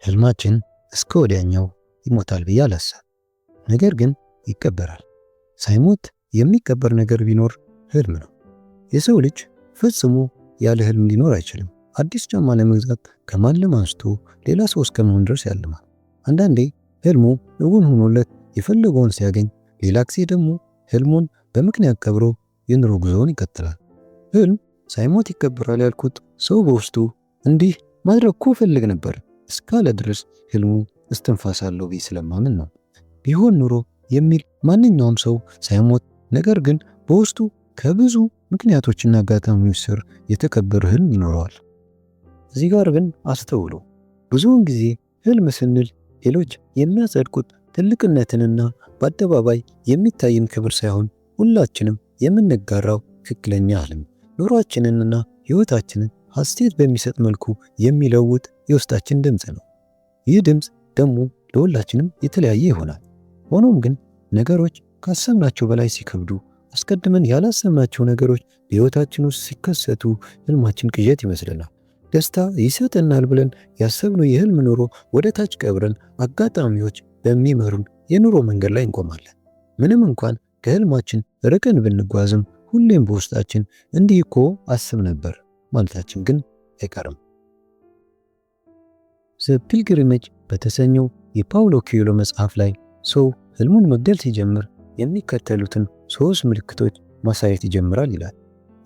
ህልማችን እስከ ወዲያኛው ይሞታል ብዬ አላስብም። ነገር ግን ይቀበራል። ሳይሞት የሚቀበር ነገር ቢኖር ህልም ነው። የሰው ልጅ ፈጽሞ ያለ ህልም ሊኖር አይችልም። አዲስ ጫማ ለመግዛት ከማለም አንስቶ ሌላ ሰው እስከመሆን ድረስ ያልማል። አንዳንዴ ህልሙ እውን ሆኖለት የፈለገውን ሲያገኝ፣ ሌላ ጊዜ ደግሞ ህልሙን በምክንያት ቀብሮ የኑሮ ጉዞውን ይቀጥላል። ህልም ሳይሞት ይቀበራል ያልኩት ሰው በውስጡ እንዲህ ማድረግ እኮ ፈልግ ነበር እስካለ ድረስ ህልሙ እስትንፋስ አለው ብዬ ስለማምን ነው። ቢሆን ኑሮ የሚል ማንኛውም ሰው ሳይሞት ነገር ግን በውስጡ ከብዙ ምክንያቶችና አጋጣሚዎች ስር የተከበረ ህልም ይኖረዋል። እዚህ ጋር ግን አስተውሉ። ብዙውን ጊዜ ህልም ስንል ሌሎች የሚያጸድቁት ትልቅነትንና በአደባባይ የሚታይን ክብር ሳይሆን ሁላችንም የምንጋራው ትክክለኛ ህልም ኑሯችንንና ህይወታችንን ሐሴት በሚሰጥ መልኩ የሚለውጥ የውስጣችን ድምፅ ነው። ይህ ድምፅ ደግሞ ለሁላችንም የተለያየ ይሆናል። ሆኖም ግን ነገሮች ካሰብናቸው በላይ ሲከብዱ፣ አስቀድመን ያላሰብናቸው ነገሮች በህይወታችን ውስጥ ሲከሰቱ ህልማችን ቅዠት ይመስለናል። ደስታ ይሰጠናል ብለን ያሰብነው የህልም ኑሮ ወደ ታች ቀብረን አጋጣሚዎች በሚመሩን የኑሮ መንገድ ላይ እንቆማለን። ምንም እንኳን ከህልማችን ርቀን ብንጓዝም ሁሌም በውስጣችን እንዲህ እኮ አስብ ነበር ማለታችን ግን አይቀርም። ዘ ፒልግሪሜጅ በተሰኘው የፓውሎ ኮኤልሆ መጽሐፍ ላይ ሰው ህልሙን መግደል ሲጀምር የሚከተሉትን 3 ምልክቶች ማሳየት ይጀምራል ይላል።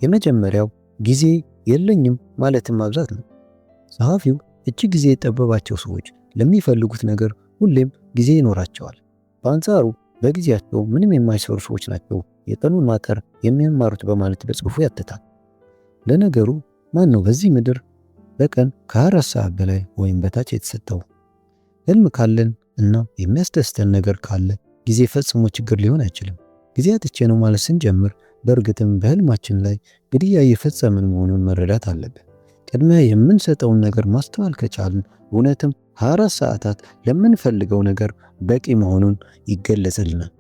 የመጀመሪያው ጊዜ የለኝም ማለትን ማብዛት ነው። ጸሐፊው እጅግ ጊዜ የጠበባቸው ሰዎች ለሚፈልጉት ነገር ሁሌም ጊዜ ይኖራቸዋል። በአንጻሩ በጊዜያቸው ምንም የማይሰሩ ሰዎች ናቸው የቀኑን ማጠር የሚያማሩት በማለት በጽሑፉ ያትታል። ለነገሩ ማን ነው በዚህ ምድር በቀን ከ4 ሰዓት በላይ ወይም በታች የተሰጠው? ህልም ካለን እና የሚያስደስተን ነገር ካለ ጊዜ ፈጽሞ ችግር ሊሆን አይችልም። ጊዜ አጥቼ ነው ማለት ስንጀምር በእርግጥም በህልማችን ላይ ግድያ እየፈጸምን መሆኑን መረዳት አለብን። ቅድሚያ የምንሰጠውን ነገር ማስተዋል ከቻልን እውነትም 24 ሰዓታት ለምንፈልገው ነገር በቂ መሆኑን ይገለጽልናል።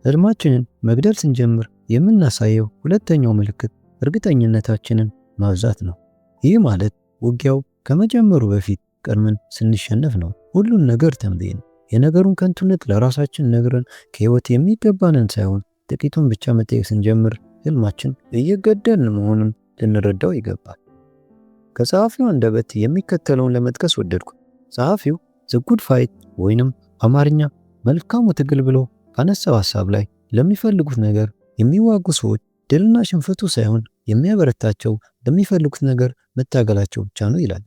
ህልማችንን መግደል ስንጀምር የምናሳየው ሁለተኛው ምልክት እርግጠኝነታችንን ማብዛት ነው። ይህ ማለት ውጊያው ከመጀመሩ በፊት ቀድመን ስንሸነፍ ነው። ሁሉን ነገር ተንብየን የነገሩን ከንቱነት ለራሳችን ነግረን ከህይወት የሚገባንን ሳይሆን ጥቂቱን ብቻ መጠየቅ ስንጀምር ህልማችን እየገደልን መሆኑን ልንረዳው ይገባል። ከጸሐፊው አንደበት የሚከተለውን ለመጥቀስ ወደድኩ። ጸሐፊው ዘ ጉድ ፋይት ወይንም አማርኛ መልካሙ ትግል ብሎ ካነሳው ሐሳብ ላይ ለሚፈልጉት ነገር የሚዋጉ ሰዎች ድልና ሽንፈቱ ሳይሆን የሚያበረታቸው ለሚፈልጉት ነገር መታገላቸው ብቻ ነው ይላል።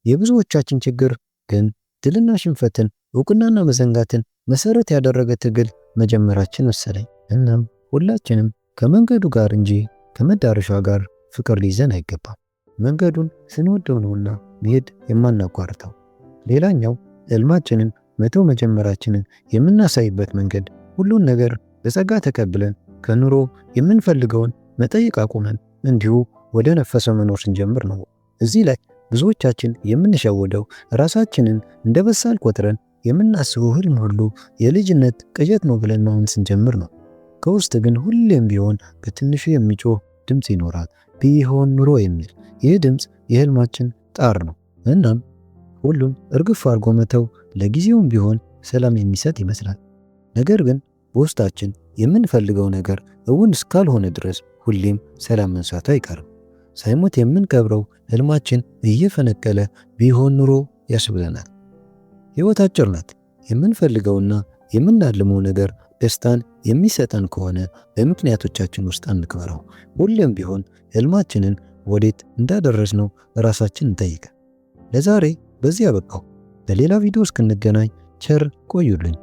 የብዙዎቻችን ችግር ግን ድልና ሽንፈትን፣ እውቅናና መዘንጋትን መሰረት ያደረገ ትግል መጀመራችን መሰለኝ። እናም ሁላችንም ከመንገዱ ጋር እንጂ ከመዳረሻው ጋር ፍቅር ሊይዘን አይገባም። መንገዱን ስንወደው ነውና መሄድ የማናቋርጠው። ሌላኛው ህልማችንን መተው መጀመራችንን የምናሳይበት መንገድ ሁሉን ነገር በጸጋ ተቀብለን ከኑሮ የምንፈልገውን መጠየቅ አቁመን እንዲሁ ወደ ነፈሰው መኖር ስንጀምር ነው። እዚህ ላይ ብዙዎቻችን የምንሸወደው ራሳችንን እንደ በሳል ቆጥረን የምናስበው ህልም ሁሉ የልጅነት ቅዠት ነው ብለን ማመን ስንጀምር ነው። ከውስጥ ግን ሁሌም ቢሆን በትንሹ የሚጮህ ድምፅ ይኖራል፣ ቢሆን ኑሮ የሚል። ይህ ድምፅ የህልማችን ጣር ነው። እናም ሁሉም እርግፍ አድርጎ መተው ለጊዜውም ቢሆን ሰላም የሚሰጥ ይመስላል። ነገር ግን በውስጣችን የምንፈልገው ነገር እውን እስካልሆነ ድረስ ሁሌም ሰላም መንሳቱ አይቀርም። ሳይሞት የምንቀብረው ህልማችን እየፈነቀለ ቢሆን ኑሮ ያስብለናል። ህይወት አጭር ናት። የምንፈልገውና የምናልመው ነገር ደስታን የሚሰጠን ከሆነ በምክንያቶቻችን ውስጥ አንክበረው። ሁሌም ቢሆን ህልማችንን ወዴት እንዳደረስነው ራሳችን እንጠይቅ። ለዛሬ በዚህ አበቃው። በሌላ ቪዲዮ እስክንገናኝ ቸር ቆዩልኝ።